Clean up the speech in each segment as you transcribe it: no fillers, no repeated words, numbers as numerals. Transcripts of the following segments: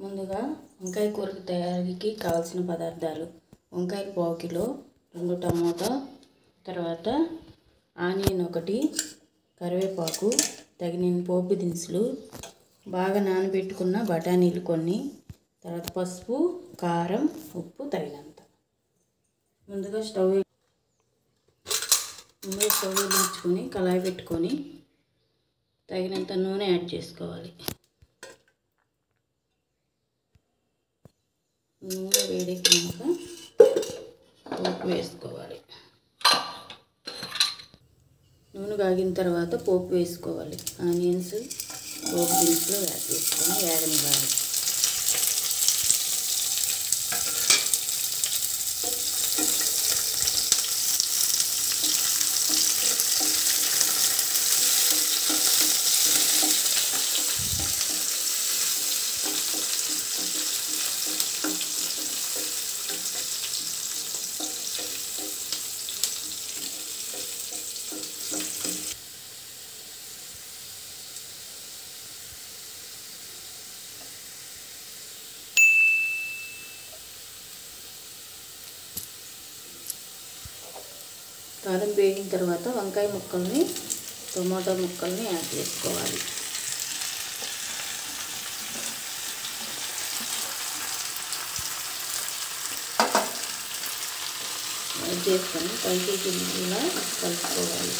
ముందుగా వంకాయ కూర తయారీకి కావాల్సిన పదార్థాలు: వంకాయలు పావు కిలో, 2 టమోటా, తర్వాత ఆనియన్ 1, కరివేపాకు, తగినన్ని పోపు దినుసులు, బాగా నానబెట్టుకున్న బఠానీలు కొన్ని, తర్వాత పసుపు, కారం, ఉప్పు తగినంత. ముందుగా స్టవ్ వెలిగించుకొని కళాయి పెట్టుకొని తగినంత నూనె యాడ్ చేసుకోవాలి. నూనె వేడెక్కినాక పోపు వేసుకోవాలి. నూనె కాగిన తర్వాత పోపు వేసుకోవాలి. ఆనియన్స్, పోపు దినుసులు యాడ్ చేసుకొని వేగనివ్వాలి. కారం వేగిన తర్వాత వంకాయ ముక్కల్ని, టమాటా ముక్కల్ని యాడ్ చేసుకోవాలి. యాడ్ చేసుకొని పైకి కిందలా కలుపుకోవాలి.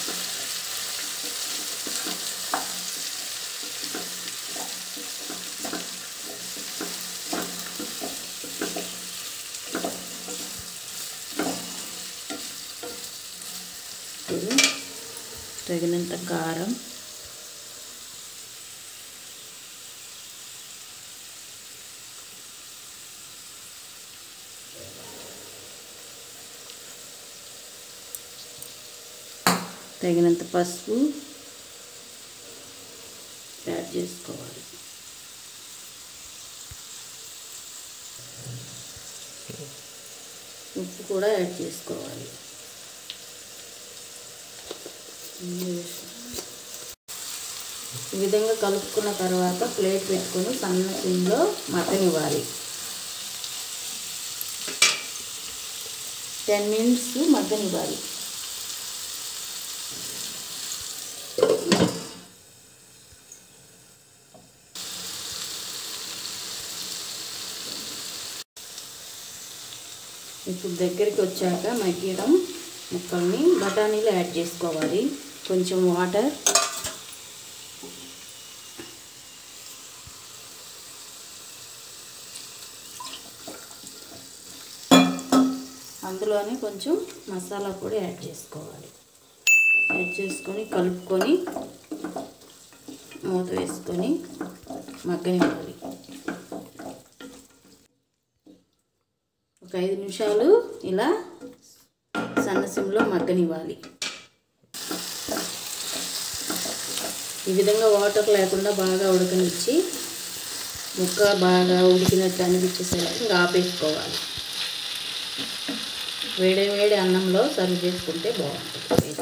తగినంత కారం, తగినంత పసుపు యాడ్ చేసుకోవాలి. ఉప్పు కూడా యాడ్ చేసుకోవాలి. ఈ విధంగా కలుపుకున్న తర్వాత ప్లేట్ పెట్టుకొని సన్న సిమ్లో మగ్గనివ్వాలి. 10 మినిట్స్ మగ్గనివ్వాలి. ఇప్పుడు దగ్గరికి వచ్చాక మగ్గడం ముక్కల్ని బఠానీలు యాడ్ చేసుకోవాలి. కొంచెం వాటర్, అందులోనే కొంచెం మసాలా పొడి యాడ్ చేసుకోవాలి. యాడ్ చేసుకొని కలుపుకొని మూత వేసుకొని మగ్గనివ్వాలి. ఒక 5 నిమిషాలు ఇలా సన్న సిమ్లో మగ్గనివ్వాలి. ఈ విధంగా వాటర్ లేకుండా బాగా ఉడకనిచ్చి ముక్క బాగా ఉడికినట్టు అనిపించేసరికి ఇంకా ఆపేసుకోవాలి. వేడి వేడి అన్నంలో సర్వ్ చేసుకుంటే బాగుంటుంది.